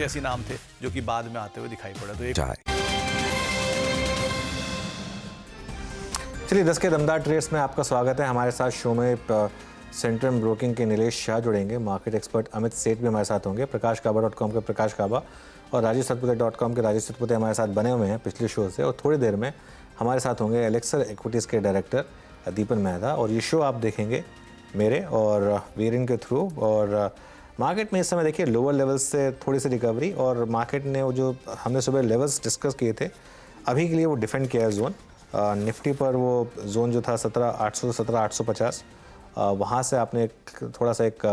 ऐसी नाम थे जो कि बाद में आते हुए दिखाई पड़े। तो एक चलिए 10 के दमदार ट्रेड्स में आपका स्वागत है। हमारे साथ शो में सेंट्रम ब्रोकिंग के नीलेश शाह जुड़ेंगे, मार्केट एक्सपर्ट अमित सेठ भी हमारे साथ होंगे, प्रकाशकाबा.com के प्रकाश काबा और राजेशसतपुते.com के राजेश सतपुते हमारे साथ बने हुए हैं पिछले शो से। और थोड़ी देर में हमारे साथ होंगे एलेक्सर इक्विटीज़ के डायरेक्टर दीपन मेहता। और ये शो आप देखेंगे मेरे और वीरेन के थ्रू। और मार्केट में इस समय देखिए लोअर लेवल्स से थोड़ी सी रिकवरी, और मार्केट ने वो जो हमने सुबह लेवल्स डिस्कस किए थे अभी के लिए वो डिफेंड किया है जोन। निफ्टी पर वो जोन जो था 17,800 17,850, वहाँ से आपने थोड़ा सा एक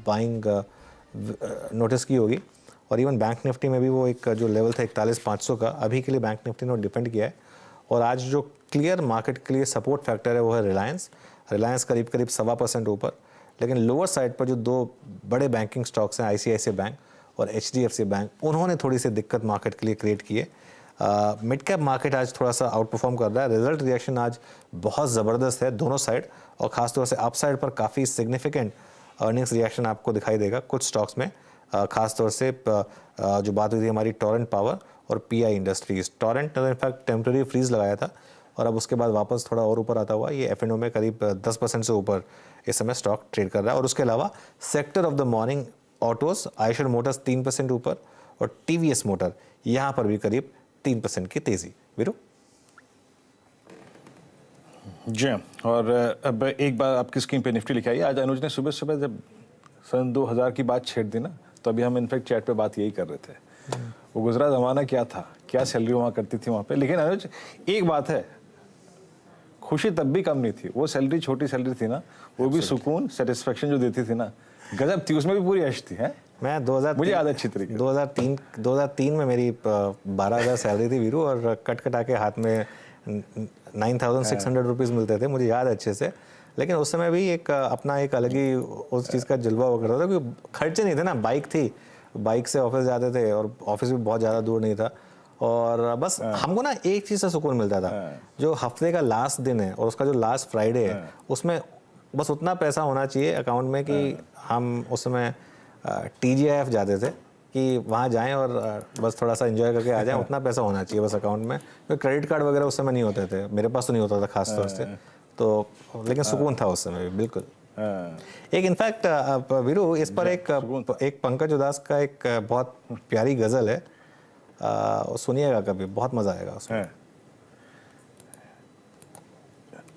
बाइंग नोटिस की होगी। और इवन बैंक निफ्टी में भी वो एक जो लेवल था 41,500 का, अभी के लिए बैंक निफ्टी ने डिफेंड किया है। और आज जो क्लियर मार्केट के लिए सपोर्ट फैक्टर है वो है रिलायंस करीब 1.25% ऊपर। लेकिन लोअर साइड पर जो दो बड़े बैंकिंग स्टॉक्स हैं ICICI बैंक और HDFC बैंक, उन्होंने थोड़ी सी दिक्कत मार्केट के लिए क्रिएट की है। मिड कैप मार्केट आज थोड़ा सा आउट परफॉर्म कर रहा है। रिजल्ट रिएक्शन आज बहुत ज़बरदस्त है दोनों साइड, और ख़ासतौर से अप साइड पर काफ़ी सिग्निफिकेंट अर्निंग्स रिएक्शन आपको दिखाई देगा कुछ स्टॉक्स में। ख़ासतौर से जो बात हुई थी हमारी टोरेंट पावर और PI इंडस्ट्रीज़। टोरेंट ने इनफैक्ट टेम्प्रेरी फ्रीज लगाया था और अब उसके बाद वापस थोड़ा और ऊपर आता हुआ ये F&O में करीब 10% से ऊपर इस समय स्टॉक ट्रेड कर रहा है। और उसके अलावा sector of the morning autos, Eicher Motors 3% ऊपर और TVS मोटर यहाँ पर भी करीब 3% की तेज़ी। वीरू जी, और अब एक बार आपकी स्क्रीन पे निफ्टी लिखी आई। आज अनुज ने सुबह सुबह जब सन 2000 की बात छेड़ दी ना, तो अभी हम इनफैक्ट चैट पे बात यही कर रहे थे, वो गुजरा जमाना क्या था, क्या सैलरी वहाँ करती थी वहाँ पे। लेकिन अनुज एक बात है, खुशी तब भी कम नहीं थी। वो सैलरी छोटी सैलरी थी ना, वो भी सुकून सेटिस्फेक्शन जो देती थी ना, गजब थी, उसमें भी पूरी ऐश थी। है मैं 2003 मुझे याद है अच्छी तरीके 2003 में मेरी 12,000 सैलरी थी वीरू, और कट आके हाथ में 9,600 रुपीज़ मिलते थे, मुझे याद है अच्छे से। लेकिन उस समय भी एक अपना एक अलग ही उस चीज़ का जलवा हुआ करता था, क्योंकि खर्चे नहीं थे ना, बाइक थी, बाइक से ऑफिस जाते थे और ऑफिस भी बहुत ज़्यादा दूर नहीं था। और बस हमको ना एक चीज़ से सुकून मिलता था, जो हफ्ते का लास्ट दिन है और उसका जो लास्ट फ्राइडे है, उसमें बस उतना पैसा होना चाहिए अकाउंट में कि हम उस समय TGIF जाते थे कि वहाँ जाएं और बस थोड़ा सा एंजॉय करके आ जाएं। उतना पैसा होना चाहिए बस अकाउंट में। तो क्रेडिट कार्ड वगैरह उस समय नहीं होते थे, मेरे पास तो नहीं होता था खास तौर से, तो लेकिन सुकून था उस समय भी बिल्कुल। एक इनफैक्ट वीरू इस पर एक पंकज उदास का एक बहुत प्यारी गज़ल है, सुनिएगा कभी, बहुत मज़ा आएगा उसमें।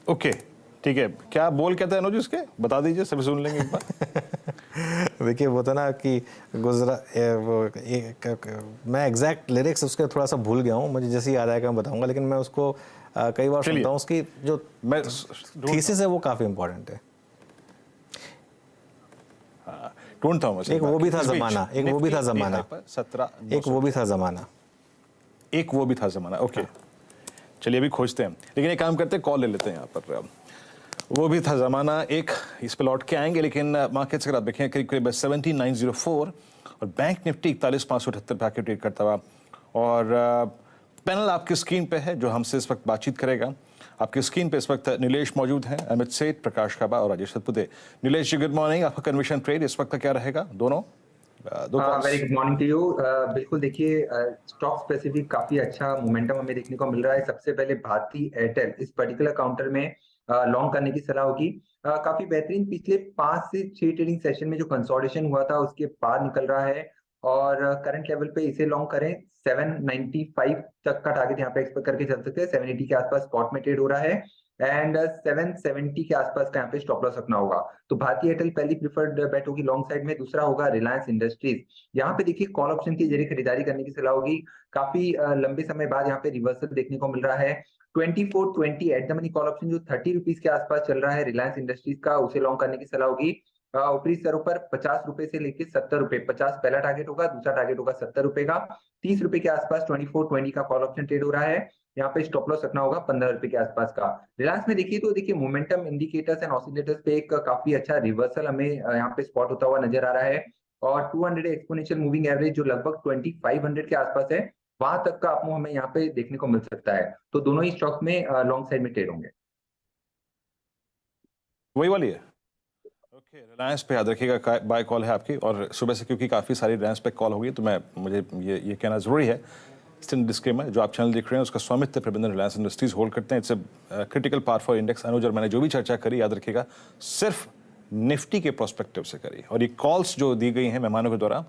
ओके ठीक है, क्या बोल कहते हैं अनुज इसके, बता दीजिए, सभी सुन लेंगे एक बार। देखिए वो था ना कि गुजरा मैं एग्जैक्ट लिरिक्स उसके थोड़ा सा भूल गया हूँ, मुझे जैसे याद आएगा मैं बताऊंगा। लेकिन मैं उसको कई बार सुनता हूँ, उसकी जो थीसिस है वो काफ़ी इंपॉर्टेंट है। ढूंढता हूँ एक वो भी था ज़माना, एक वो भी था ज़माना, एक वो भी था ज़माना, एक वो भी था ज़माना। ओके चलिए अभी खोजते हैं, लेकिन एक काम करते हैं, कॉल ले लेते हैं यहाँ पर। वो भी था ज़माना, एक इस पे लौट के आएंगे। लेकिन मार्केट्स अगर आप देखें करीब करीब 17,904 और बैंक निफ्टी 41,578 पे आके ट्रेड करता हुआ। और पैनल आपकी स्क्रीन पे है जो हमसे इस वक्त बातचीत करेगा। आपकी स्क्रीन पे इस वक्त नीलेश मौजूद हैं, अमित सेठ, प्रकाश काबा और राजेश सतपुते। नीलेश जी गुड मॉर्निंग, आपका कन्विक्शन ट्रेड इस वक्त का क्या रहेगा? दोनों very good morning to you. बिल्कुल देखिए, स्टॉक स्पेसिफिक काफी अच्छा मोमेंटम हमें देखने को मिल रहा है। सबसे पहले भारती एयरटेल इस पर्टिकुलर काउंटर में लॉन्ग करने की सलाह होगी। काफी बेहतरीन पिछले 5 से 6 ट्रेडिंग सेशन में जो कंसोलिडेशन हुआ था उसके पार निकल रहा है, और करंट लेवल पे इसे लॉन्ग करें। 795 तक का टारगेट यहाँ पे एक्सपेक्ट करके चल सकते हैं। 780 के आसपास स्पॉट में ट्रेड हो रहा है, एंड 770 के आसपास का यहाँ पे स्टॉप लॉस रखना होगा। तो भारतीय एयरटेल पहली प्रिफर्ड बेट होगी लॉन्ग साइड में। दूसरा होगा रिलायंस इंडस्ट्रीज। यहाँ पे देखिए कॉल ऑप्शन के जरिए खरीदारी करने की सलाह होगी। काफी लंबे समय बाद यहाँ पे रिवर्सल देखने को मिल रहा है। 2420 at the money call option जो 30 रुपीज के आसपास चल रहा है रिलायंस इंडस्ट्रीज का, उसे लॉन्ग करने की सलाह होगी। ऊपरी स्तरों पर 50 रुपए से लेकर 70 रुपए, 50 पहला टारगेट होगा, दूसरा टारगेट होगा 70 रुपए का। 30 रुपए के आसपास 2420 का कॉल ऑप्शन ट्रेड हो रहा है। यहाँ पे स्टॉप लॉस रखना होगा 15 रुपए के आसपास का। रिलायंस में देखिए तो देखिए मोमेंटम इंडिकेटर्स एंड ऑसिलेटर्स पे एक काफी अच्छा रिवर्सल हमें यहाँ पे स्पॉट होता हुआ नजर आ रहा है। और 200 एक्सपोनेंशियल मूविंग एवरेज जो लगभग 2500 के आसपास है, वहां तक का आपको हमें यहाँ पे देखने को मिल सकता है। तो दोनों ही स्टॉक्स में लॉन्ग साइड में ट्रेड होंगे। वही वाली है। रिलायंस पे याद रखिएगा बाय कॉल है आपकी, और सुबह से क्योंकि काफ़ी सारी रिलायंस पे कॉल होगी तो मुझे ये कहना ज़रूरी है, स्टिल डिस्क्लेमर, जो आप चैनल देख रहे हैं उसका स्वामित्व प्रबंधन रिलायंस इंडस्ट्रीज होल्ड करते हैं। It's a critical part for index. Anuj और मैंने जो भी चर्चा करी याद रखिएगा सिर्फ निफ्टी के प्रोस्पेक्टिव से करी, और ये कॉल्स जो दी गई हैं मेहमानों के द्वारा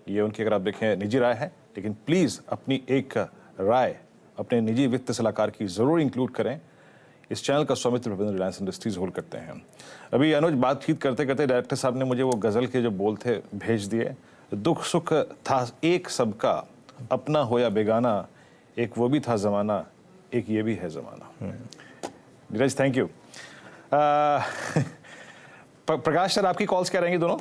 ये उनकी अगर आप देखें निजी राय है, लेकिन प्लीज़ अपनी एक राय अपने निजी वित्त सलाहकार की ज़रूर इंक्लूड करें। इस चैनल का स्वामित्व प्रबंधन रिलायंस इंडस्ट्रीज होल्ड करते हैं। अभी अनुज बातचीत करते करते डायरेक्टर साहब ने मुझे वो गज़ल के जो बोल थे भेज दिए, दुख सुख था एक सबका, अपना हो या बेगाना, एक वो भी था ज़माना, एक ये भी है ज़माना। Neeraj thank you. Prakash sir आपकी कॉल्स क्या रहेंगी दोनों?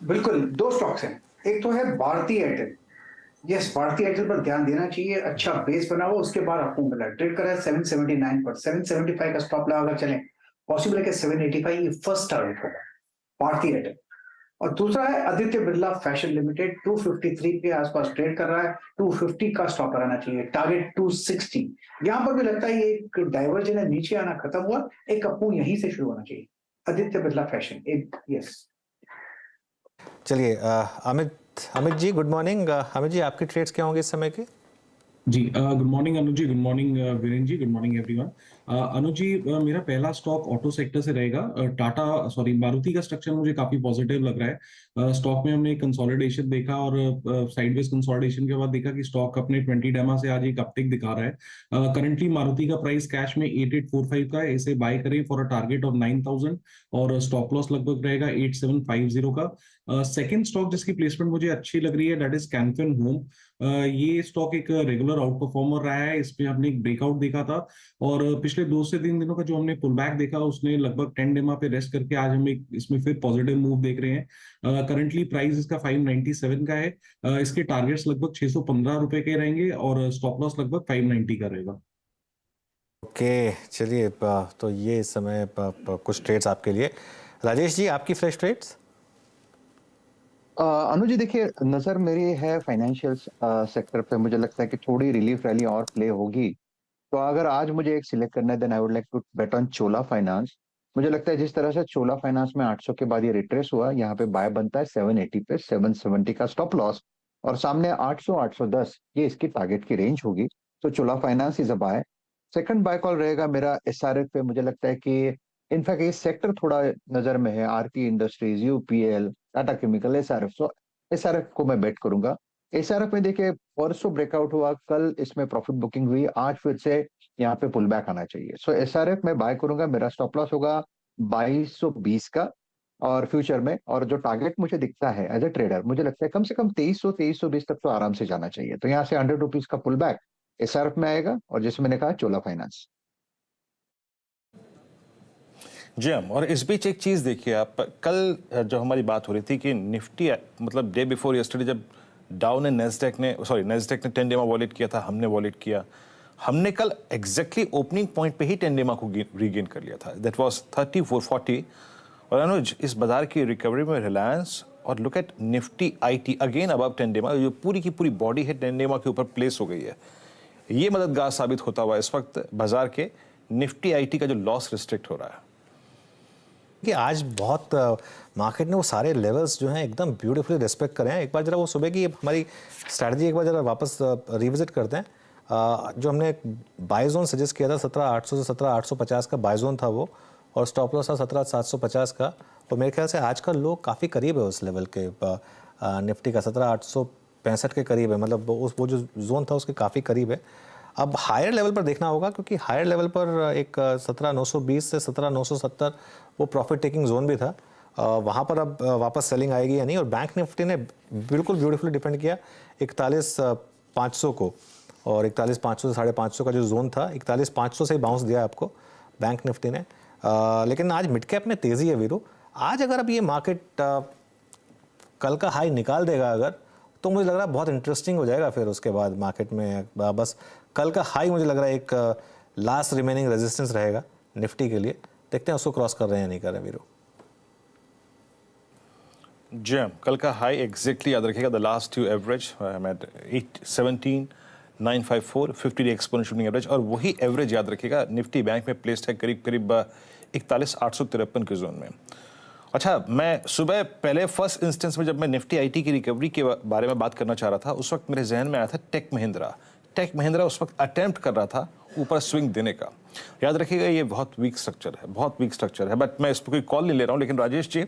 बिल्कुल, दो स्टॉक्स हैं, एक तो है भारती एयरटेल। यस, भारती एयरटेल पर ध्यान देना चाहिए, अच्छा बेस बना हुआ, उसके बाद आपको मिला ट्रेड करा है 779 पर, 775 का स्टॉप लगा कर चले, पॉसिबल है कि 785 ये फर्स्ट टारगेट होगा भारती एयरटेल। और दूसरा है आदित्य बिरला फैशन लिमिटेड, 253 के आसपास ट्रेड कर रहा है, 250 का स्टॉप लगाना चाहिए, टारगेट 260। यहां पर भी लगता है ये एक डाइवर्जन है, नीचे आना खत्म हुआ, एक अपू यहीं से शुरू होना चाहिए, आदित्य बिरला फैशन एक। यस चलिए अमित जी गुड मॉर्निंग। अमित जी आपके ट्रेड्स क्या होंगे इस समय के? जी गुड मॉर्निंग अनुज जी, गुड मॉर्निंग वीरेन जी, गुड मॉर्निंग एवरीवन। अनुज जी मेरा पहला स्टॉक ऑटो सेक्टर से रहेगा। मारुति का स्ट्रक्चर मुझे काफी पॉजिटिव लग रहा है। स्टॉक में हमने कंसोलिडेशन देखा और साइडवेज कंसोलिडेशन के बाद देखा कि स्टॉक अपने 20 डेमा से आज एक अपटिक दिखा रहा है। करंटली मारुति का प्राइस कैश में 8845 का है, इसे बाय करें फॉर अ टारगेट ऑफ 9000 और स्टॉप लॉस लगभग रहेगा 8750 का। सेकंड स्टॉक जिसकी प्लेसमेंट मुझे अच्छी लग रही है दैट इज कैन फिन होम। ये स्टॉक एक रेगुलर आउट परफॉर्मर रहा है, इसमें हमने एक ब्रेकआउट देखा था और पिछले 2 से 3 दिनों का जो हमने पुल बैक देखा उसने लगभग 10 डेमा पे रेस्ट करके आज हम इसमें फिर पॉजिटिव मूव देख रहे हैं। करंटली प्राइस इसका 597 का है। इसके टारगेट्स लगभग 615 रुपए के रहेंगे और स्टॉप लॉस लगभग 590 का रहेगा। ओके चलिए, तो ये इस समय कुछ ट्रेड्स आपके लिए। राजेश जी आपकी फ्रेश ट्रेड्स? अनुज जी देखिए, नजर मेरी है फाइनेंशियल सेक्टर पे, मुझे लगता है कि थोड़ी रिलीफ रैली और प्ले होगी। तो अगर आज मुझे एक सिलेक्ट करना है then I would like to bet on Chola Finance. मुझे लगता है जिस तरह से चोला फाइनेंस में 800 के बाद ये रिट्रेस हुआ, यहाँ पे बाय बनता है 780 पे, 770 का स्टॉप लॉस और सामने 800 810 ये इसकी टारगेट की रेंज होगी। तो Chola finance is a buy. Second buy call रहेगा मेरा एसआरएफ पे। मुझे लगता है कि इनफैक्ट ये सेक्टर थोड़ा नजर में है, Aarti industries, UPL, Tata chemical, SRF. So SRF को मैं बेट करूंगा। एसआरएफ में देखिए परसों ब्रेकआउट हुआ, कल इसमें प्रॉफिट बुकिंग हुई, आज फिर से यहाँ पे पुल बैक आना चाहिए। सो एसआरएफ में बाय करूंगा, मेरा स्टॉप लॉस होगा 2220 का और फ्यूचर में, और जो टारगेट मुझे दिखता है एज ए ट्रेडर मुझे लगता है कम से कम 2300-2320 तक तो आराम से जाना चाहिए। तो यहाँ से 100 रुपीज का पुल बैक एसआरएफ में आएगा और जैसे मैंने कहा चोला फाइनेंस। जी हम, और इस बीच एक चीज़ देखिए आप, कल जो हमारी बात हो रही थी कि निफ्टी मतलब डे बिफोर यस्टरडे जब डाउ ने नेस्डेक ने 10 डेमा वॉलेट किया था, हमने वॉलेट किया, हमने कल एग्जैक्टली ओपनिंग पॉइंट पे ही 10 डेमा को रीगेन कर लिया था, दैट वाज 3440। और अनुज इस बाजार की रिकवरी में रिलायंस और look at Nifty IT again above 10 डेमा, जो पूरी की पूरी बॉडी है 10 डेमा के ऊपर प्लेस हो गई है। ये मददगार साबित होता हुआ इस वक्त बाजार के निफ्टी आईटी का जो लॉस रिस्ट्रिक्ट हो रहा है कि आज बहुत मार्केट ने वो सारे लेवल्स जो हैं एकदम ब्यूटीफुली रिस्पेक्ट करे हैं। एक बार जरा वो सुबह की हमारी स्ट्रैटेजी एक बार जरा वापस रिविजिट करते हैं। जो हमने बाय जोन सजेस्ट किया था 17800 से 17850 का बाय जोन था वो, और स्टॉप लॉस था 17750 का, और मेरे ख्याल से आज का लो काफ़ी करीब है उस लेवल के, निफ्टी का 17865 के करीब है, मतलब वो जो जोन था उसके काफ़ी करीब है। अब हायर लेवल पर देखना होगा क्योंकि हायर लेवल पर एक 17920 से 17970 वो प्रॉफिट टेकिंग जोन भी था, वहाँ पर अब वापस सेलिंग आएगी या नहीं। और बैंक निफ्टी ने बिल्कुल ब्यूटीफुली डिपेंड किया 41500 को, और 41500 से 550 का जो जोन था 41500 से ही बाउंस दिया आपको बैंक निफ्टी ने। लेकिन आज मिड कैप में तेज़ी है वीरू। आज अगर अब ये मार्केट कल का हाई निकाल देगा अगर, तो मुझे लग रहा है बहुत इंटरेस्टिंग हो जाएगा फिर उसके बाद मार्केट में। बस कल का हाई मुझे लग रहा है एक लास्ट रिमेनिंग रेजिस्टेंस रहेगा निफ्टी के लिए, देखते हैं उसको क्रॉस कर रहे हैं या नहीं कर रहे हैं वीरू। जी कल का हाई एग्जैक्टली याद रखिएगा, the last two average 817,954 50 day exponential average, और वही एवरेज याद रखिएगा निफ्टी बैंक में प्लेस्ड है करीब 41853 के जोन में। अच्छा, मैं सुबह पहले फर्स्ट इंस्टेंस में जब मैं निफ्टी आईटी की रिकवरी के बारे में बात करना चाह रहा था, उस वक्त मेरे जहन में आया था टेक महिंद्रा उस वक्त अटेम्प्ट कर रहा था ऊपर स्विंग देने का। याद रखिएगा, ये बहुत वीक स्ट्रक्चर है, बट मैं इस पर कोई कॉल नहीं ले रहा हूँ। लेकिन राजेश जी,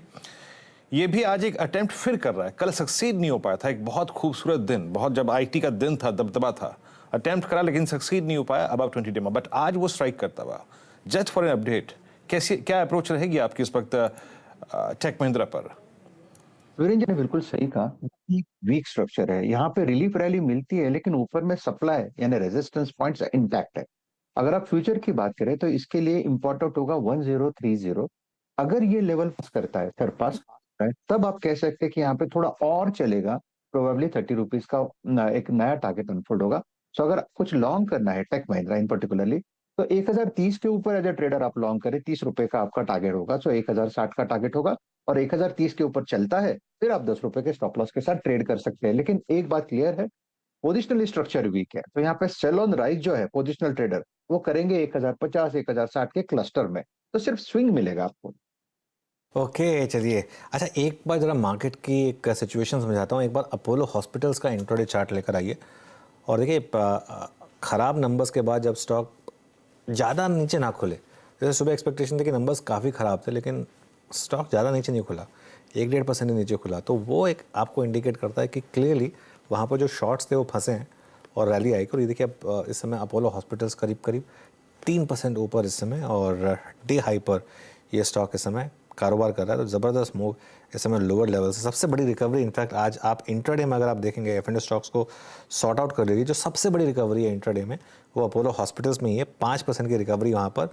ये भी आज एक अटेम्प्ट फिर कर रहा है। कल सक्सीड नहीं हो पाया था, एक बहुत खूबसूरत दिन, बहुत जब आईटी का दिन था, दबदबा था, अटेम्प्ट करा लेकिन सक्सीड नहीं हो पाया अबव 20 डेमा, बट आज वो स्ट्राइक करता हुआ। जस्ट फॉर एन अपडेट, कैसी क्या अप्रोच रहेगी आपकी इस वक्त टेक महिंद्रा पर? वीरेंद्र जी ने बिल्कुल सही कहा, वीक स्ट्रक्चर है। यहाँ पे रिलीफ रैली मिलती है लेकिन ऊपर में सप्लाई यानी रेजिस्टेंस पॉइंट्स इंटैक्ट है। अगर आप फ्यूचर की बात करें तो इसके लिए इम्पोर्टेंट होगा 1030। अगर ये लेवल पास करता है, सरपास है, तब आप कह सकते हैं कि यहाँ पे थोड़ा और चलेगा, प्रोबेबली 30 रुपीज का एक नया टारगेट अनफोल्ड होगा। सो अगर कुछ लॉन्ग करना है टेक महिंद्रा इन पर्टिकुलरली, तो 1030 के ऊपर एज ए ट्रेडर आप लॉन्ग करें, 30 रुपए का आपका टारगेट होगा। सो 1060 का टारगेट होगा, और 1030 के ऊपर चलता है फिर आप 10 रुपए के स्टॉप लॉस के साथ ट्रेड कर सकते हैं। लेकिन एक बात क्लियर है, पोजिशनल स्ट्रक्चर वीक है, तो यहाँ पे सेल ऑन राइज जो है पोजिशनल ट्रेडर वो करेंगे 1050 1060 के क्लस्टर में, तो सिर्फ स्विंग मिलेगा आपको। ओके चलिए, अच्छा एक बार जरा मार्केट की एक सिचुएशन समझाता हूँ। एक बार अपोलो हॉस्पिटल्स का इंट्राडे चार्ट लेकर आइए और देखिए ख़राब नंबर्स के बाद जब स्टॉक ज़्यादा नीचे ना खुले, जैसे सुबह एक्सपेक्टेशन थी कि नंबर्स काफ़ी ख़राब थे लेकिन स्टॉक ज़्यादा नीचे नहीं खुला, 1-1.5% नीचे खुला, तो वो एक आपको इंडिकेट करता है कि क्लियरली वहाँ पर जो शॉर्ट्स थे वो फंसे हैं और रैली आई। और ये देखिए अब इस समय अपोलो हॉस्पिटल्स करीब 3% ऊपर इस समय, और डे हाई पर ये स्टॉक इस समय कारोबार कर रहा है। तो ज़बरदस्त मूव इस समय लोअर लेवल से, सबसे बड़ी रिकवरी इनफैक्ट आज आप इंट्राडे में अगर आप देखेंगे F&O स्टॉक्स को सॉर्ट आउट कर लीजिए, जो सबसे बड़ी रिकवरी है इंट्राडे में वो अपोलो हॉस्पिटल्स में ही है, 5% की रिकवरी वहाँ पर।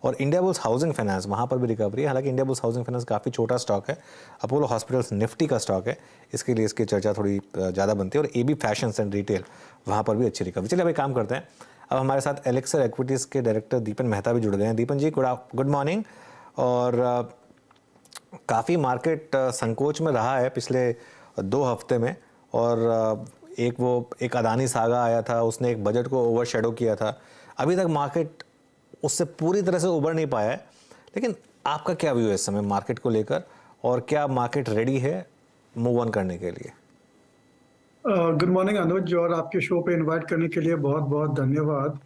और इंडियाबुल्स हाउसिंग फाइनेंस वहाँ पर भी रिकवरी है, हालांकि इंडियाबुल्स हाउसिंग फाइनेंस काफ़ी छोटा स्टॉक है, अपोलो हॉस्पिटल्स निफ्टी का स्टॉक है, इसके लिए इसकी चर्चा थोड़ी ज़्यादा बनती है। और AB फैशंस एंड रिटेल वहाँ पर भी अच्छी रिकवरी। चलिए अब एक काम करते हैं, अब हमारे साथ एलेक्सर इक्विटीज़ के डायरेक्टर दीपन मेहता भी जुड़ गए हैं। दीपन जी गुड मॉर्निंग। और काफ़ी मार्केट संकोच में रहा है पिछले 2 हफ्ते में, और एक अदानी सागा आया था, उसने एक बजट को ओवरशैडो किया था, अभी तक मार्केट उससे पूरी तरह से उबर नहीं पाया है। लेकिन आपका क्या व्यू है इस समय मार्केट को लेकर, और क्या मार्केट रेडी है मूव ऑन करने के लिए? गुड मॉर्निंग अनुज, और आपके शो पे इनवाइट करने के लिए बहुत बहुत धन्यवाद।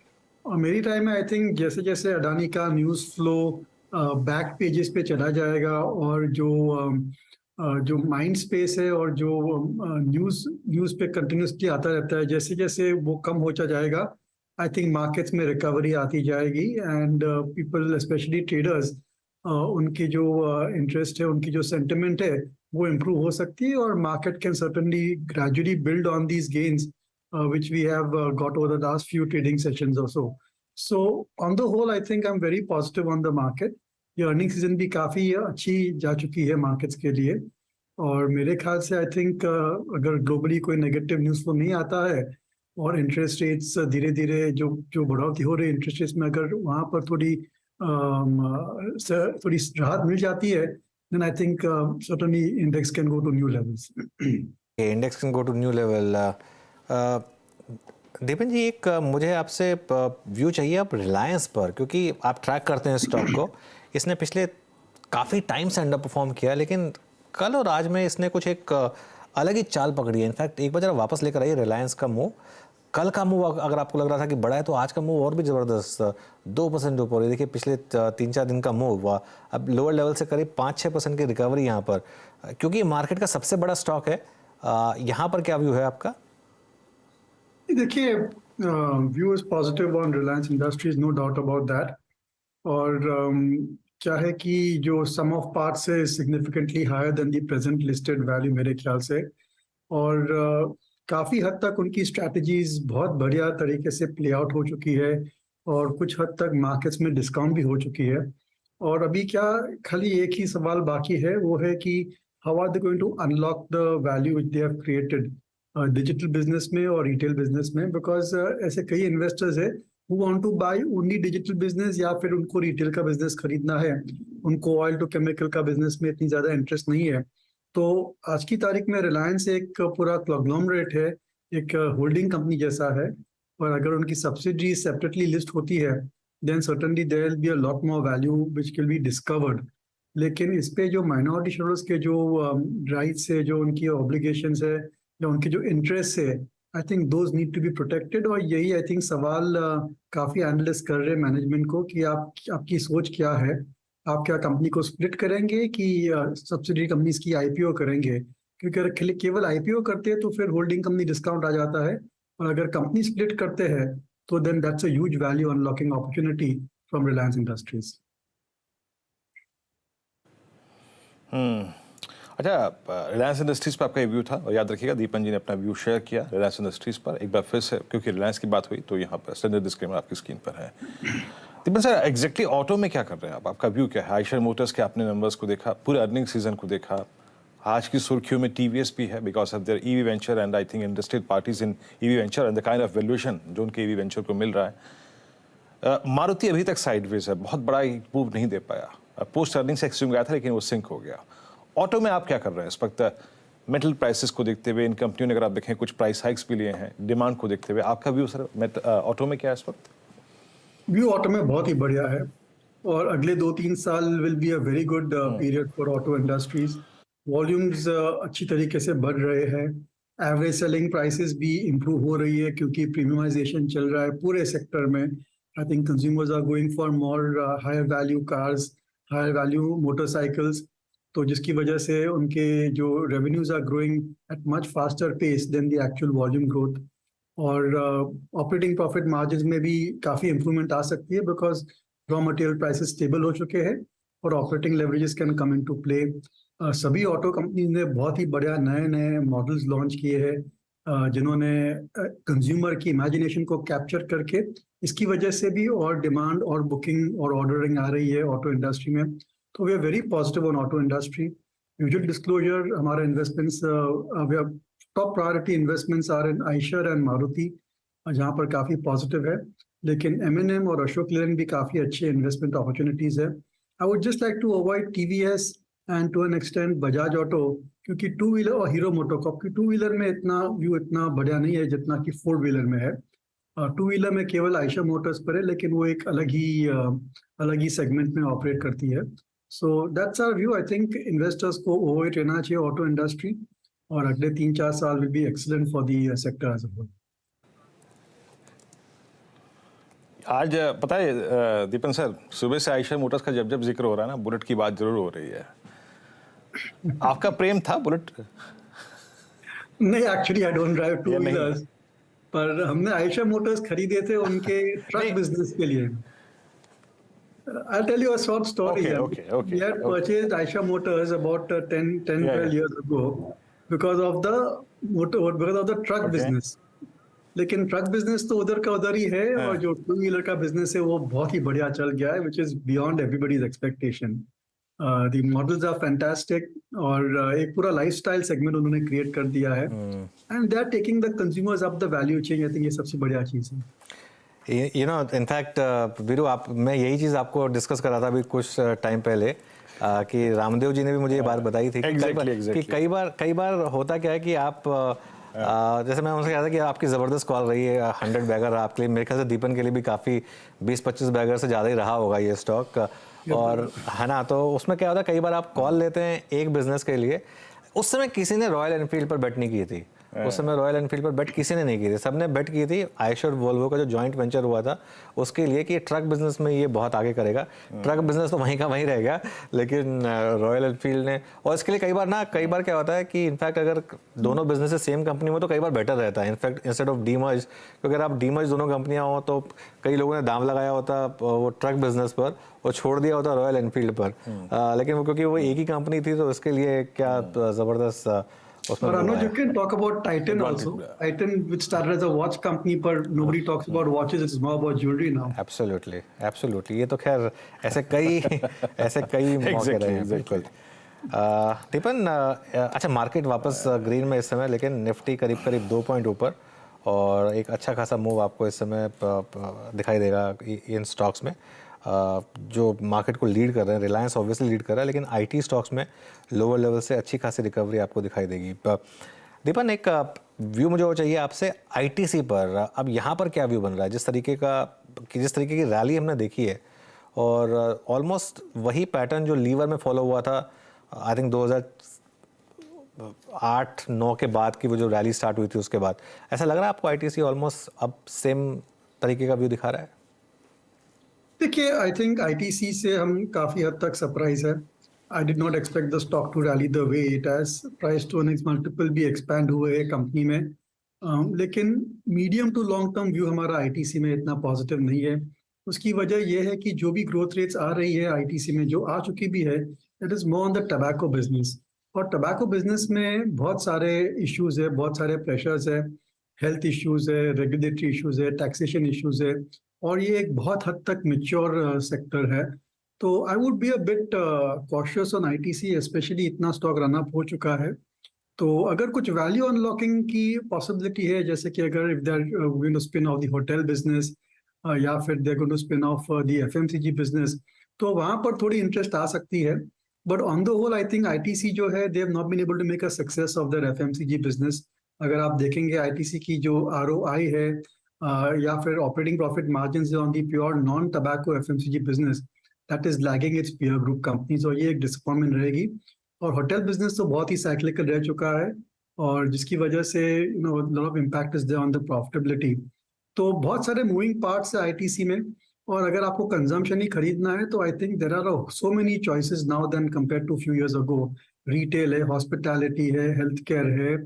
और मेरी टाइम में आई थिंक जैसे जैसे अडानी का न्यूज़ फ्लो बैक पेजेस पे चला जाएगा, और जो माइंड स्पेस है और जो न्यूज़ पे कंटिन्यूसली आता रहता है, जैसे जैसे वो कम होता जाएगा, आई थिंक मार्केट्स में रिकवरी आती जाएगी। एंड पीपल स्पेशली ट्रेडर्स, उनकी जो इंटरेस्ट है, उनकी जो सेंटिमेंट है वो इम्प्रूव हो सकती है, और market can certainly gradually build on these gains which we have got over the last few trading sessions or so. So on the whole, I think I'm very positive on the market. ये earning season भी काफ़ी अच्छी जा चुकी है markets के लिए, और मेरे ख्याल से आई थिंक अगर ग्लोबली कोई नेगेटिव न्यूज़ फ्लो नहीं आता है और इंटरेस्ट रेट्स धीरे धीरे जो बढ़ोतरी हो रही है इंटरेस्ट रेट्स में, अगर वहाँ पर थोड़ी राहत मिल जाती है, then I think certainly index can go to new levels. Index can go to new level. Deepan ji एक मुझे आपसे व्यू चाहिए आप रिलायंस पर, क्योंकि आप ट्रैक करते हैं स्टॉक को, इसने पिछले काफ़ी टाइम से अंडर परफॉर्म किया, लेकिन कल और आज में इसने कुछ एक अलग ही चाल पकड़ी है। इनफैक्ट एक बार जरा वापस लेकर आइए रिलायंस का मूव। कल का मूव अगर आपको लग रहा था कि बड़ा है, तो आज का मूव और भी ज़बरदस्त 2% ऊपर है। देखिए पिछले 3-4 दिन का मूव हुआ, अब लोअर लेवल से करीब 5-6% की रिकवरी यहाँ पर, क्योंकि मार्केट का सबसे बड़ा स्टॉक है। यहाँ पर क्या व्यू है आपका? देखिए, view is positive on Reliance Industries, no doubt about that. और क्या है कि जो सम ऑफ पार्ट्स है significantly higher than the present listed value मेरे ख्याल से, और काफ़ी हद तक उनकी स्ट्रैटेजीज बहुत बढ़िया तरीके से प्ले आउट हो चुकी है, और कुछ हद तक मार्केट्स में डिस्काउंट भी हो चुकी है। और अभी क्या खाली एक ही सवाल बाकी है, वो है कि how are they going to unlock the value which they have created digital business में और रिटेल बिजनेस में, बिकॉज ऐसे कई इन्वेस्टर्स है who want to buy only digital business, या फिर उनको रिटेल का बिजनेस खरीदना है, उनको ऑयल टू केमिकल का बिजनेस में इतनी ज़्यादा इंटरेस्ट नहीं है। तो आज की तारीख में रिलायंस एक पूरा कॉन्ग्लोमरेट है, एक होल्डिंग कंपनी जैसा है, और अगर उनकी सब्सिडी सेपरेटली लिस्ट होती है, then certainly there will be a lot more value which will be discovered लेकिन इस पे जो माइनॉरिटी शेयरहोल्डर्स के जो राइट्स है, जो उनकी ऑब्लिगेशंस है या उनके जो इंटरेस्ट है, I think those need to be protected. और यही आई थिंक सवाल काफ़ी एनालिस्ट कर रहे हैं मैनेजमेंट को कि आपकी सोच क्या है, आप क्या कंपनी को स्प्लिट करेंगे कि सब्सिडरी कंपनीज की आईपीओ करेंगे? क्योंकि अगर केवल आईपीओ करते हैं तो फिर होल्डिंग कंपनी डिस्काउंट आ जाता है, और अगर कंपनी स्प्लिट करते हैं तो then that's a huge value unlocking opportunity from Reliance Industries. अच्छा, रिलायंस इंडस्ट्रीज पर आपका व्यू था, और याद रखिएगा दीपन जी ने अपना व्यू शेयर किया रिलायंस इंडस्ट्रीज पर। एक बार फिर से क्योंकि रिलायंस की बात हुई तो यहाँ पर स्टैंडर्ड डिस्क्लेमर आपकी स्क्रीन पर है। दीपन सर, एग्जैक्टली ऑटो में क्या कर रहे हैं आप? आपका व्यू क्या है? आयशर मोटर्स के आपने नंबर्स को देखा, पूरे अर्निंग सीजन को देखा, आज की सुर्खियों में टीवीएस भी है because of their EV venture and I think interested parties in EV venture and the kind of valuation जो उनके ईवी वेंचर को मिल रहा है। मारुति अभी तक साइडवेज है, बहुत बड़ा मूव नहीं दे पाया। पोस्ट अर्निंग से एक्सट्रीम गया था लेकिन वो सिंक हो गया। ऑटो में आप क्या कर रहे हैं इस वक्त? मेटल प्राइसेस को देखते हुए इन कंपनियों ने अगर आप देखें कुछ प्राइस हाइक्स भी लिए हैं, डिमांड को देखते हुए आपका व्यू सर ऑटो में क्या है इस वक्त? व्यू ऑटो में बहुत ही बढ़िया है, और अगले 2-3 साल will be a very good period for auto industries. Volumes अच्छी तरीके से बढ़ रहे हैं, एवरेज सेलिंग प्राइसेस भी इम्प्रूव हो रही है क्योंकि प्रीमियमाइजेशन चल रहा है पूरे सेक्टर में। I think consumers are going for more higher value cars, higher value motorcycles, तो जिसकी वजह से उनके जो revenues are growing at much faster pace than the actual volume growth. और ऑपरेटिंग प्रॉफिट मार्जिन में भी काफ़ी इंप्रूवमेंट आ सकती है because raw material prices stable हो चुके हैं और operating leverages can come in to play. सभी ऑटो कंपनीज ने बहुत ही बढ़िया नए नए मॉडल्स लॉन्च किए हैं जिन्होंने कंज्यूमर की इमेजिनेशन को कैप्चर करके, इसकी वजह से भी और डिमांड और बुकिंग और ऑर्डरिंग आ रही है ऑटो इंडस्ट्री में। तो we are very positive on auto industry. Usual disclosure, हमारे investments, top priority investments are in Eicher and Maruti, जहाँ पर काफ़ी पॉजिटिव है, लेकिन M&M और अशोक लेलैंड भी काफ़ी अच्छे इन्वेस्टमेंट अपॉर्चुनिटीज़ है। I would just like to avoid TVS and to an extent Bajaj Auto, क्योंकि टू व्हीलर और हीरो मोटोकॉर्प की टू व्हीलर में इतना व्यू इतना बढ़िया नहीं है जितना कि फोर व्हीलर में है। टू व्हीलर में केवल आयशर मोटर्स पर है, लेकिन वो एक अलग ही सेगमेंट में ऑपरेट करती है। So that's our view. I think investors को ओवरवेट रहना चाहिए ऑटो इंडस्ट्री, और अगले 3-4 साल will be excellent for the sector as a whole. आज पता है दीपन सर, सुबह से आयशर मोटर्स का जब जब जिक्र हो रहा है ना, बुलेट की बात जरूर हो रही है। आपका प्रेम था बुलेट? नहीं, actually I don't drive two wheelers, पर हमने आयशर मोटर्स खरीदे थे उनके ट्रक बिजनेस के लिए। I'll tell you a short story. Okay. We had purchased Aisha Motors about 10-12 years ago because of the truck business. लेकिन ट्रक बिजनेस तो उधर का उधर ही है, और जो टू व्हीलर का बिजनेस है वो बहुत ही बढ़िया चल गया है, which is beyond everybody's expectation. The models are fantastic, और एक पूरा लाइफस्टाइल सेगमेंट उन्होंने क्रिएट कर दिया है, and they are taking the consumers up the value chain. I think ये सबसे बढ़िया चीज़ है। यू नो, इनफैक्ट वीरू, मैं यही चीज़ आपको डिस्कस कर रहा था अभी कुछ टाइम पहले कि रामदेव जी ने भी मुझे ये बात बताई थी कि कई बार होता क्या है कि आप जैसे मैं उनसे कहा था कि आपकी ज़बरदस्त कॉल रही है, 100 बैगर आपके लिए, मेरे ख्याल से दीपन के लिए भी काफ़ी 20-25 बैगर से ज़्यादा ही रहा होगा ये स्टॉक, और है ना। तो उसमें क्या होता है, कई बार आप कॉल लेते हैं एक बिजनेस के लिए। उस समय किसी ने रॉयल एनफील्ड पर बेट नहीं की थी, उस समय रॉयल एनफील्ड पर बेट किसी ने नहीं की थी, सबने बेट की थी आयशर वोल्वो का जो जॉइंट वेंचर हुआ था उसके लिए कि ट्रक बिजनेस में ये बहुत आगे करेगा। ट्रक बिजनेस तो वहीं का वहीं रहेगा, लेकिन रॉयल एनफील्ड ने, और इसके लिए कई बार क्या होता है कि इनफैक्ट अगर दोनों बिजनेसेस सेम कंपनी में तो कई बार बेटर रहता है इनफैक्ट इंस्टेड ऑफ डीमर्ज, क्योंकि अगर आप डीमर्ज दोनों कंपनियां हो तो कई लोगों ने दाम लगाया होता वो ट्रक बिजनेस पर और छोड़ दिया होता रॉयल एनफील्ड पर, लेकिन वो क्योंकि वो एक ही कंपनी थी तो उसके लिए क्या ज़बरदस्त। But Anuj, you can talk about Titan also. Titan, which started as a watch company, but nobody talks about watches. It's more about jewelry now. Absolutely. ये तो खैर ऐसे कई मौके रहे हैं, बिल्कुल। दीपन, अच्छा मार्केट वापस ग्रीन में इस समय, लेकिन निफ्टी करीब 2 पॉइंट ऊपर, और एक अच्छा खासा मूव आपको इस समय दिखाई देगा इन स्टॉक्स में जो मार्केट को लीड कर रहे हैं। रिलायंस ऑब्वियसली लीड कर रहा है, लेकिन आईटी स्टॉक्स में लोअर लेवल से अच्छी खासी रिकवरी आपको दिखाई देगी। दीपन, एक व्यू मुझे वो चाहिए आपसे आईटीसी पर। अब यहाँ पर क्या व्यू बन रहा है? जिस तरीके की रैली हमने देखी है और ऑलमोस्ट वही पैटर्न जो लीवर में फॉलो हुआ था आई थिंक 2008-9 के बाद की वो जो रैली स्टार्ट हुई थी उसके बाद। ऐसा लग रहा है आपको आईटीसी ऑलमोस्ट अब सेम तरीके का व्यू दिखा रहा है? देखिए, आई थिंक आईटीसी से हम काफ़ी हद तक सरप्राइज है। I did not expect the stock to rally the way it has. Price to earnings multiple भी एक्सपैंड हुए हैं कंपनी में, लेकिन medium to long term view हमारा आईटीसी में इतना पॉजिटिव नहीं है। उसकी वजह यह है कि जो भी ग्रोथ रेट्स आ रही है आईटीसी में, जो आ चुकी भी है, it is more on the tobacco business. और टबैको बिजनेस में बहुत सारे इश्यूज है, बहुत सारे प्रेशर्स है, हेल्थ इश्यूज है, रेगुलेटरी इश्यूज है, टैक्सेशन इश्यूज है, और ये एक बहुत हद तक मैच्योर सेक्टर है। तो I would be a bit cautious on ITC, specially इतना स्टॉक रन अप हो चुका है। तो अगर कुछ वैल्यू अनलॉकिंग की पॉसिबिलिटी है, जैसे कि अगर if they are going to spin off the hotel business या फिर they are going to spin off the FMCG business, तो वहाँ पर थोड़ी इंटरेस्ट आ सकती है। But on the whole I think ITC जो है, they have not been able to make a success of their FMCG business. अगर आप देखेंगे आईटीसी की जो आरओआई है या फिर operating profit margin on the pure non tobacco FMCG business, that is lagging it's peer group companies, और ये एक डिसअपॉइंटमेंट रहेगी। और होटल बिजनेस तो बहुत ही साइक्लिकल रह चुका है, और जिसकी वजह से lot of impact is there on the profitability. तो बहुत सारे मूविंग पार्ट्स है आईटीसी में, और अगर आपको कंजम्पशन ही खरीदना है तो I think there are so many choices now then compare to few years ago. Retail है, हॉस्पिटैलिटी है, हेल्थ केयर है,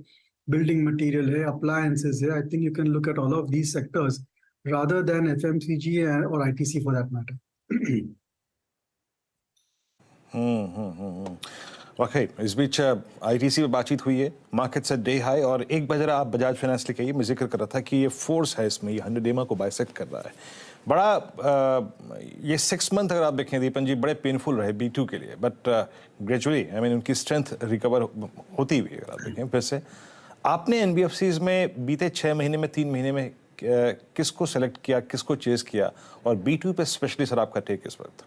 बिल्डिंग मटेरियल है, अप्लायंसेस है। I think you can look at all of these sectors rather than FMCG और ITC for that matter. वाकई इस बीच ITC में बातचीत हुई है, मार्केट से डे हाई, और एक बार जरा आप बजाज फाइनेंस लेके आइए। मैं जिक्र कर रहा था कि ये फोर्स है इसमें, ये 100 EMA को बाइसेक्ट कर रहा है बड़ा। ये 6 मंथ अगर आप देखें दीपन जी, बड़े पेनफुल रहे B2 के लिए, बट ग्रेजुअली आई मीन उनकी स्ट्रेंथ रिकवर होती हुई अगर आप देखें फिर से। आपने एनबीएफसीज में बीते 6 महीने में 3 महीने में किसको सेलेक्ट किया, किसको चेज किया, और B2 पे स्पेशली सर आपका टेक इस वक्त?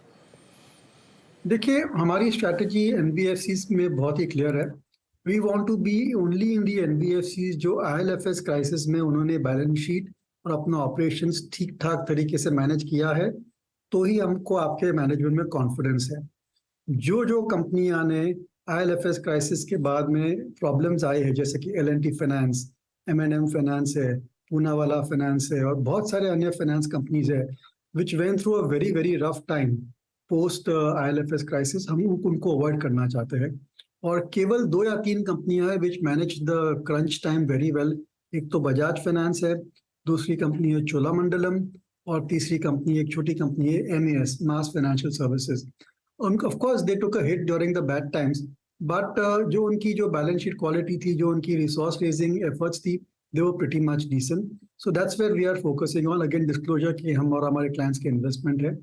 देखिए, हमारी स्ट्रैटेजी एनबीएफसीज में बहुत ही क्लियर है। We want to be only in the NBFCs जो आईएलएफएस क्राइसिस में उन्होंने बैलेंस शीट और अपना ऑपरेशंस ठीक ठाक तरीके से मैनेज किया है, तो ही हमको आपके मैनेजमेंट में कॉन्फिडेंस है। जो कंपनियां ने आईएलएफएस क्राइसिस के बाद में प्रॉब्लम्स आए हैं, जैसे कि एल&टी फाइनेंस, M&M फाइनेंस है, पूनावाला फाइनेंस है, और बहुत सारे अन्य फाइनेंस कंपनीज है which went through a very very rough time post IL&FS crisis, हम उनको अवॉइड करना चाहते हैं। और केवल 2 या 3 कंपनियां हैं which manage the crunch time very well. एक तो बजाज फाइनेंस है, दूसरी कंपनी है चोलामंडलम, और तीसरी कंपनी एक छोटी कंपनी है MAS, mass financial services. Of course they took a hit during the bad times, but जो उनकी जो बैलेंस शीट क्वालिटी थी, जो उनकी रिसोर्स रेजिंग एफर्ट्स थी, they were pretty much decent. So that's where we are focusing on. Again disclosure कि हम और हमारे क्लाइंट्स के इन्वेस्टमेंट है।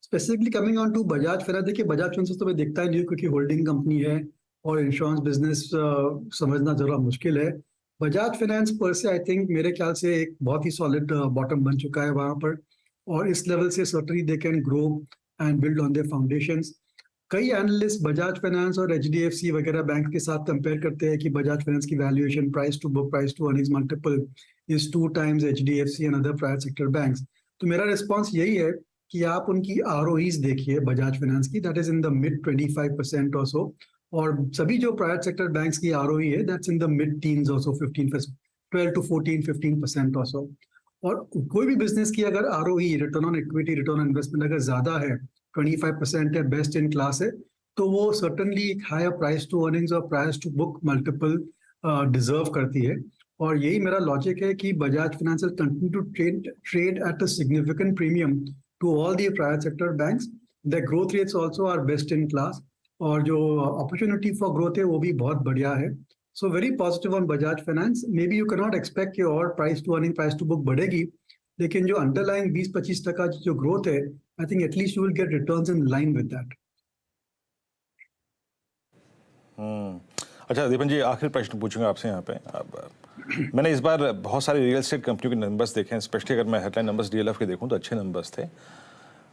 Specifically coming on to Bajaj finance, देखिए बजाज फाइनेंस तो मैं देखता ही नहीं, क्योंकि होल्डिंग कंपनी है और इंश्योरेंस बिजनेस समझना जरा मुश्किल है। बजाज फाइनेंस पर से आई थिंक मेरे ख्याल से एक बहुत ही सॉलिड बॉटम बन चुका है वहाँ पर, और इस लेवल से certainly they can grow and build on their foundations. कई एनालिस्ट बजाज फाइनेंस और HDFC वगैरह बैंक के साथ कंपेयर करते हैं कि बजाज फाइनेंस की valuation price to book, price to earnings multiple is 2 times HDFC and other private sector banks. तो मेरा रिस्पॉन्स यही है कि आप उनकी ROEs देखिए बजाज फाइनेंस की, that is in the mid 25% और सो, और सभी जो प्राइवेट सेक्टर बैंक्स की ROE है that's in the mid teens और सो, 12 to 14, 15% और सो। और कोई भी बिजनेस की अगर ROE, return on equity, return on investment अगर ज्यादा है, 25% है, बेस्ट इन क्लास है, तो वो certainly higher price to earnings और price to book multiple deserve करती है। और यही मेरा लॉजिक है कि Bajaj finance will continue to trade at a significant premium to all the private sector banks. The growth rates also are best in class, और जो opportunity for growth है वो भी बहुत बढ़िया है। So very positive on Bajaj Finance. Maybe you cannot expect कि और price to earning, price to book बढ़ेगी, लेकिन जो underlying 20-25% जो growth है, I think at least you will get returns in line with that. अच्छा दीपन जी, आखिरी प्रश्न पूछूंगा आपसे यहाँ पे। अब मैंने इस बार बहुत सारी रियल एस्टेट कंपनियों के नंबर्स देखे हैं, स्पेशली अगर मैं हेडलाइन नंबर्स DLF के देखूं तो अच्छे नंबर्स थे।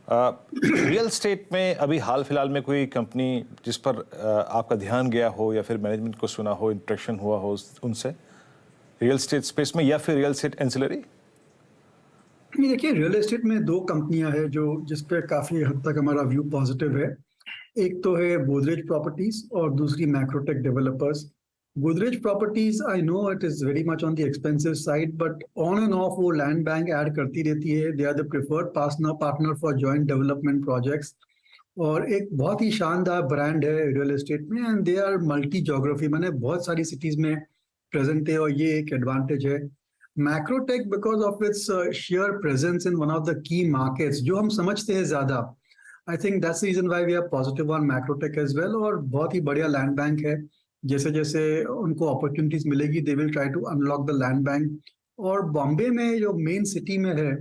रियल एस्टेट में अभी हाल फिलहाल में कोई कंपनी जिस पर आपका ध्यान गया हो, या फिर मैनेजमेंट को सुना हो, इंट्रैक्शन हुआ हो उनसे, रियल एस्टेट स्पेस में, या फिर रियल एस्टेट एंसिलरी? ये देखिए, रियल एस्टेट में दो कंपनियां हैं जो जिस पे काफी हद तक हमारा व्यू पॉजिटिव है। एक तो है गोदरेज प्रॉपर्टीज और दूसरी Macrotech Developers. Godrej Properties, I know it is very much on the expensive side, but on end of वो लैंड बैंक ऐड करती रहती है। They are the preferred partner for joint development projects, और एक बहुत ही शानदार ब्रांड है रियल एस्टेट में, and they are multi geography, मैंने बहुत सारी सिटीज में प्रेजेंट है, और ये एक एडवांटेज है। Macrotech because of its share presence in one of the key markets जो हम समझते हैं ज्यादा, I think that's the reason why we are positive on Macrotech as well. और बहुत ही बढ़िया लैंड बैंक है, जैसे जैसे उनको अपॉर्चुनिटीज मिलेगी they will try to unlock the land bank. और बॉम्बे में जो मेन सिटी में है,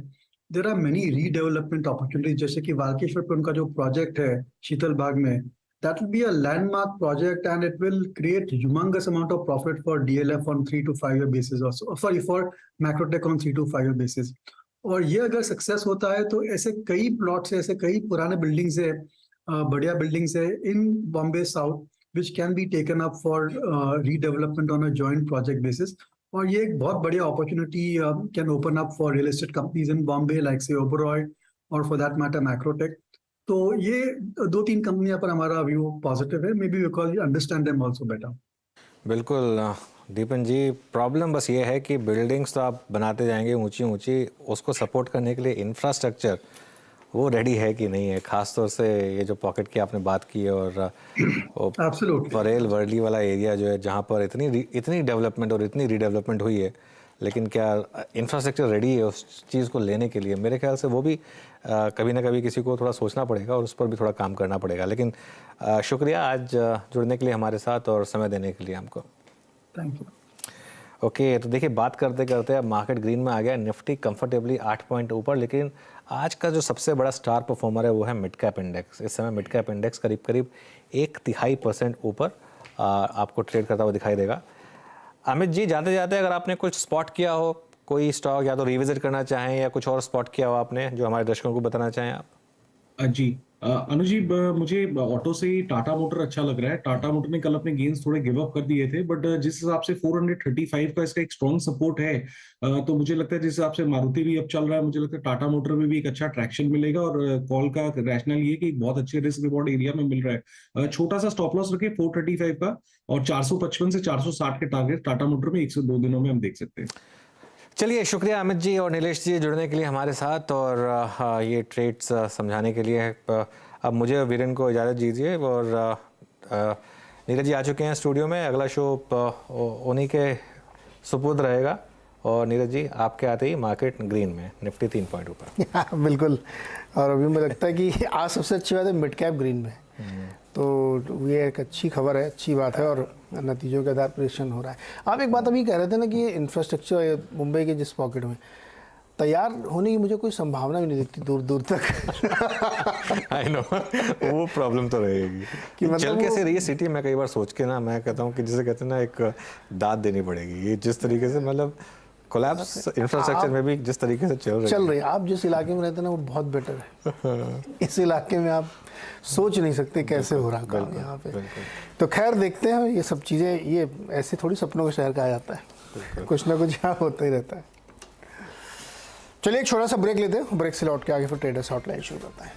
there are many redevelopment opportunities, जैसे कि वालकेश्वर पे उनका जो प्रोजेक्ट है शीतल बाग में, that will be a landmark project and it will create humongous amount of profit for DLF on 3 to 5 year basis also, sorry, for Macrotech on 3 to 5 year basis। और ये अगर सक्सेस होता है तो ऐसे कई प्लॉट्स है, ऐसे कई पुराने बिल्डिंग्स है, बढ़िया बिल्डिंग्स है in Bombay south which can be taken up for redevelopment on a joint project basis। और ये एक बहुत बढ़िया opportunity can open up for real estate companies in Bombay like say Oberoi or for that matter Macrotech। तो ये दो तीन कंपनियां पर हमारा व्यू पॉजिटिव है, maybe because we understand them also better. बिल्कुल दीपन जी, प्रॉब्लम बस ये है कि बिल्डिंग्स तो आप बनाते जाएंगे ऊंची ऊंची, उसको सपोर्ट करने के लिए इंफ्रास्ट्रक्चर वो रेडी है कि नहीं है। खासतौर से ये जो पॉकेट की आपने बात की है, और फरेल वर्ली वाला एरिया जो है जहाँ पर इतनी डेवलपमेंट और इतनी रीडेवलपमेंट हुई है, लेकिन क्या इंफ्रास्ट्रक्चर रेडी है उस चीज़ को लेने के लिए? मेरे ख्याल से वो भी कभी ना कभी किसी को थोड़ा सोचना पड़ेगा और उस पर भी थोड़ा काम करना पड़ेगा। लेकिन शुक्रिया आज जुड़ने के लिए हमारे साथ और समय देने के लिए हमको। Thank you. ओके, तो देखिए बात करते करते अब मार्केट ग्रीन में आ गया। निफ्टी कंफर्टेबली 8 पॉइंट ऊपर, लेकिन आज का जो सबसे बड़ा स्टार परफॉर्मर है वो है मिड कैप इंडेक्स। इस समय मिड कैप इंडेक्स करीब करीब 0.5% ऊपर आपको ट्रेड करता हुआ दिखाई देगा। अमित जी, जाते जाते अगर आपने कुछ स्पॉट किया हो, कोई स्टॉक या तो रिविजिट करना चाहें या कुछ और स्पॉट किया हो आपने जो हमारे दर्शकों को बताना चाहें आप? जी अनुज जी, मुझे ऑटो से ही टाटा मोटर अच्छा लग रहा है। टाटा मोटर ने कल अपने गेन्स थोड़े गिव अप कर दिए थे, बट जिस हिसाब से 435 का इसका एक स्ट्रॉन्ग सपोर्ट है, तो मुझे लगता है जिस हिसाब से मारुति भी अब चल रहा है, मुझे लगता है टाटा मोटर में भी एक अच्छा ट्रैक्शन मिलेगा। और कॉल का रैशनल ये कि बहुत अच्छे रिस्क रिवॉर्ड एरिया में मिल रहा है। छोटा सा स्टॉप लॉस रखे 435 का, और 455 से 460 के टारगेट टाटा मोटर में 102 दिनों में हम देख सकते हैं। चलिए, शुक्रिया अमित जी और नीलेश जी जुड़ने के लिए हमारे साथ और ये ट्रेड्स समझाने के लिए। अब मुझे वीरेन को इजाज़त दीजिए, और नीलेश जी आ चुके हैं स्टूडियो में। अगला शो उन्हीं के सुपुर्द रहेगा। और नीरज जी, आपके आते ही मार्केट ग्रीन में, निफ्टी 3 पॉइंट ऊपर। बिल्कुल, और अभी मुझे लगता है कि आज सबसे अच्छी बात है मिड कैप ग्रीन में, तो ये एक अच्छी खबर है, अच्छी बात है, और नतीजों के आधार पर डिसीजन हो रहा है। आप एक बात अभी कह रहे थे ना कि ये इंफ्रास्ट्रक्चर मुंबई के जिस पॉकेट में तैयार होने की मुझे कोई संभावना भी नहीं दिखती दूर दूर तक। आई नो, वो प्रॉब्लम तो रहेगी कि मतलब चल कैसे रही है सिटी। मैं कई बार सोच के ना, मैं कहता हूँ कि जिसे कहते हैं ना, एक दाद देनी पड़ेगी। ये जिस तरीके से मतलब कोलैप्स इंफ्रास्ट्रक्चर में भी जिस तरीके से चल रही है। आप जिस इलाके में रहते हैं ना वो बहुत बेटर है। इस इलाके में आप सोच नहीं सकते कैसे हो रहा काम यहाँ पे। तो खैर देखते हैं, ये सब चीज़ें, ये ऐसे थोड़ी सपनों का शहर कहा जाता है, कुछ ना कुछ यहाँ होता ही रहता है। चलिए एक छोटा सा ब्रेक लेते हैं, ब्रेक से लौट के आगे फिर ट्रेडर्स हॉटलाइन शुरू करता है।